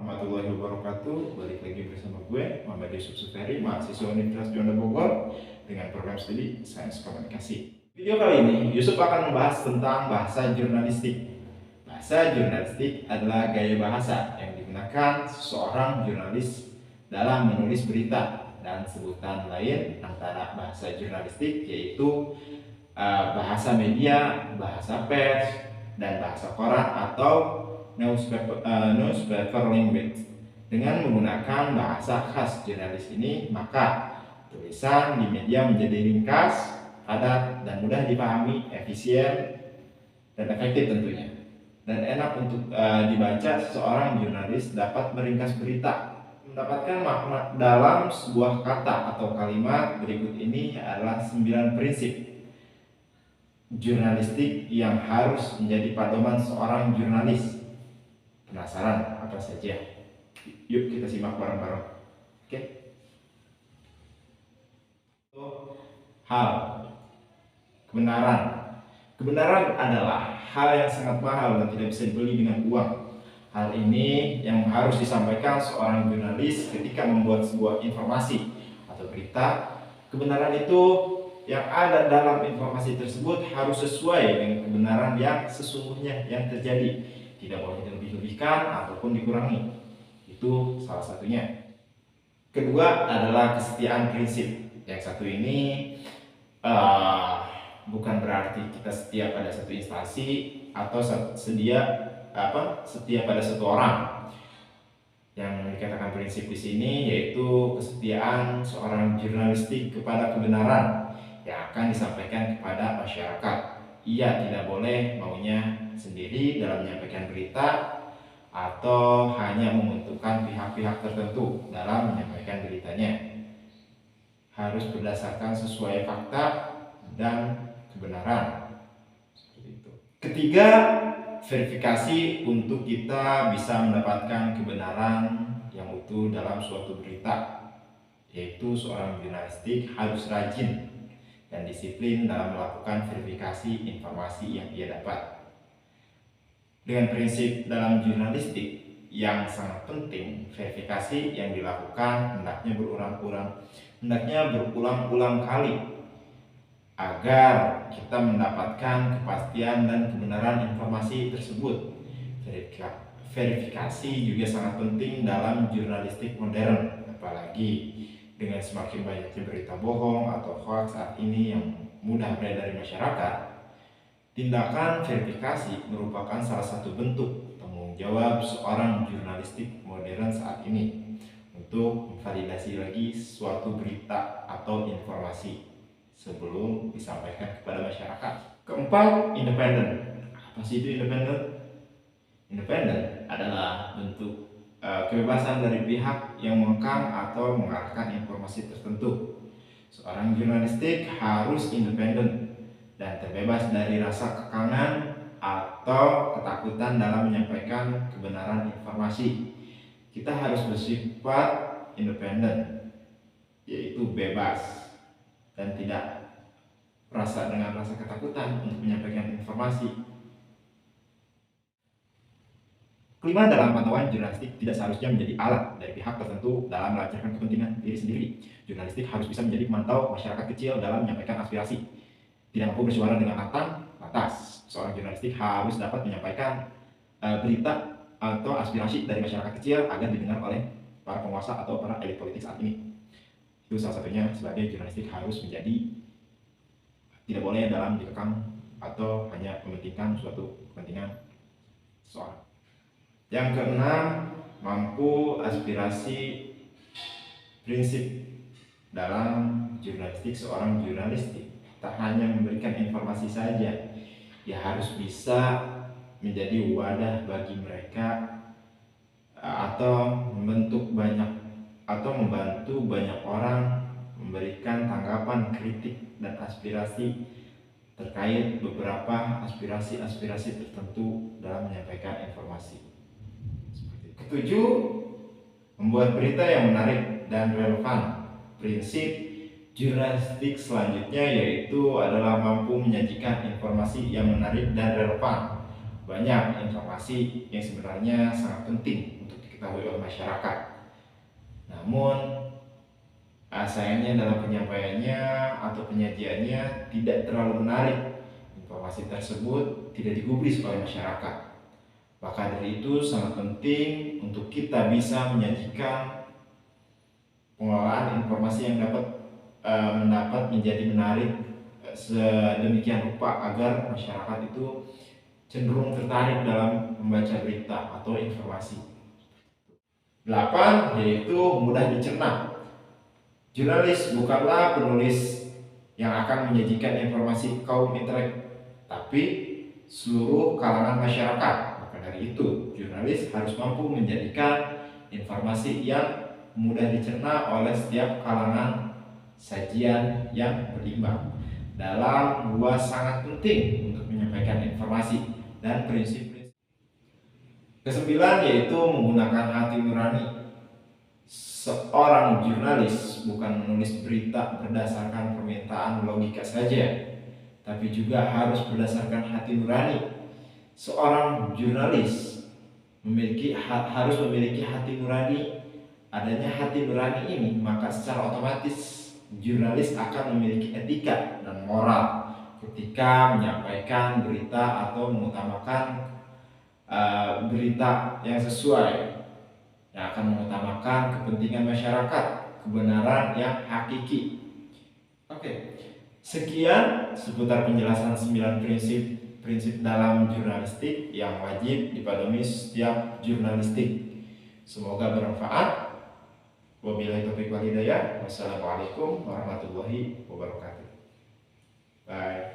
warahmatullahi wabarakatuh. Balik lagi bersama gue, Muhammad Yusuf Suferi, mahasiswa Universitas Juanda Bogor dengan program studi Sains Komunikasi. Video kali ini, Yusuf akan membahas tentang bahasa jurnalistik. Bahasa jurnalistik adalah gaya bahasa yang digunakan seorang jurnalis dalam menulis berita, dan sebutan lain antara bahasa jurnalistik yaitu bahasa media, bahasa pers, dan bahasa koran atau newspaper language. Dengan menggunakan bahasa khas jurnalis ini, maka tulisan di media menjadi ringkas, padat, dan mudah dipahami, efisien, dan efektif tentunya. Dan enak untuk dibaca. Seorang jurnalis dapat meringkas berita, mendapatkan makna dalam sebuah kata atau kalimat. Berikut ini adalah 9 prinsip jurnalistik yang harus menjadi pedoman seorang jurnalis. Penasaran apa saja? Yuk kita simak bareng-bareng. Oke. Hal kebenaran. Kebenaran adalah hal yang sangat mahal dan tidak bisa dibeli dengan uang. Hal ini yang harus disampaikan seorang jurnalis ketika membuat sebuah informasi atau berita. Kebenaran itu yang ada dalam informasi tersebut harus sesuai dengan kebenaran yang sesungguhnya yang terjadi. Tidak boleh dilebih-lebihkan ataupun dikurangi. Itu salah satunya. Kedua adalah kesetiaan prinsip. Yang satu ini bukan berarti kita setia pada satu instansi atau setia pada satu orang. Yang dikatakan prinsip di sini yaitu kesetiaan seorang jurnalistik kepada kebenaran yang akan disampaikan kepada masyarakat. Ia tidak boleh maunya sendiri dalam menyampaikan berita atau hanya menguntungkan pihak-pihak tertentu dalam menyampaikan beritanya. Harus berdasarkan sesuai fakta dan kebenaran. Seperti itu. Ketiga, verifikasi untuk kita bisa mendapatkan kebenaran yang utuh dalam suatu berita, yaitu seorang jurnalistik harus rajin dan disiplin dalam melakukan verifikasi informasi yang ia dapat. Dengan prinsip dalam jurnalistik yang sangat penting, verifikasi yang dilakukan hendaknya berulang-ulang kali agar kita mendapatkan kepastian dan kebenaran informasi tersebut. Verifikasi juga sangat penting dalam jurnalistik modern, apalagi dengan semakin banyaknya berita bohong atau hoax saat ini yang mudah beredar di masyarakat. Tindakan verifikasi merupakan salah satu bentuk tanggung jawab seorang jurnalistik modern saat ini untuk memvalidasi lagi suatu berita atau informasi sebelum disampaikan kepada masyarakat. Keempat, independen. Apa sih itu independen? Independen adalah bentuk kebebasan dari pihak yang mengekang atau mengarahkan informasi tertentu. Seorang jurnalistik harus independen dan terbebas dari rasa kekangan atau ketakutan dalam menyampaikan kebenaran informasi. Kita harus bersifat independen, yaitu bebas dan tidak dengan rasa ketakutan untuk menyampaikan informasi. Kelima, dalam pantauan jurnalistik tidak seharusnya menjadi alat dari pihak tertentu dalam melancarkan kepentingan diri sendiri. Jurnalistik harus bisa menjadi pemantau masyarakat kecil dalam menyampaikan aspirasi. Tidak mampu bersuara dengan lantang, lantas seorang jurnalistik harus dapat menyampaikan berita atau aspirasi dari masyarakat kecil agar didengar oleh para penguasa atau para elit politik saat ini. Itu salah satunya sebagai jurnalistik harus menjadi tidak boleh dalam dikekang atau hanya mementingkan suatu kepentingan seseorang. Yang keenam, mampu aspirasi prinsip dalam jurnalistik. Seorang jurnalistik tak hanya memberikan informasi saja, ia harus bisa menjadi wadah bagi mereka atau membantu banyak orang memberikan tanggapan, kritik, dan aspirasi terkait beberapa aspirasi tertentu dalam menyampaikan informasi. Ketujuh, membuat berita yang menarik dan relevan. Prinsip jurnalistik selanjutnya yaitu adalah mampu menyajikan informasi yang menarik dan relevan. Banyak informasi yang sebenarnya sangat penting untuk diketahui oleh masyarakat. Namun sayangnya dalam penyampaiannya atau penyajiannya tidak terlalu menarik. Informasi tersebut tidak digubris oleh masyarakat. Maka dari itu sangat penting untuk kita bisa menyajikan pengelolaan informasi yang dapat menjadi menarik sedemikian rupa agar masyarakat itu cenderung tertarik dalam membaca berita atau informasi. 8. Yaitu mudah dicerna. Jurnalis bukanlah penulis yang akan menyajikan informasi kaum intelek, tapi seluruh kalangan masyarakat. Maka dari itu, jurnalis harus mampu menjadikan informasi yang mudah dicerna oleh setiap kalangan sajian yang berimbang. Dalam luas sangat penting untuk menyampaikan informasi dan prinsip-prinsip. Kesembilan yaitu menggunakan hati nurani. Seorang jurnalis bukan menulis berita berdasarkan permintaan logika saja, tapi juga harus berdasarkan hati nurani. Seorang jurnalis harus memiliki hati nurani. Adanya hati nurani ini, maka secara otomatis jurnalis akan memiliki etika dan moral ketika menyampaikan berita atau mengutamakan berita yang sesuai, yang akan mengutamakan kepentingan masyarakat, kebenaran yang hakiki. Oke, sekian seputar penjelasan 9 prinsip dalam jurnalistik yang wajib dipedomi setiap jurnalistik. Semoga bermanfaat. Wabillahi taufiq wal hidayah. Wassalamualaikum warahmatullahi wabarakatuh. Bye.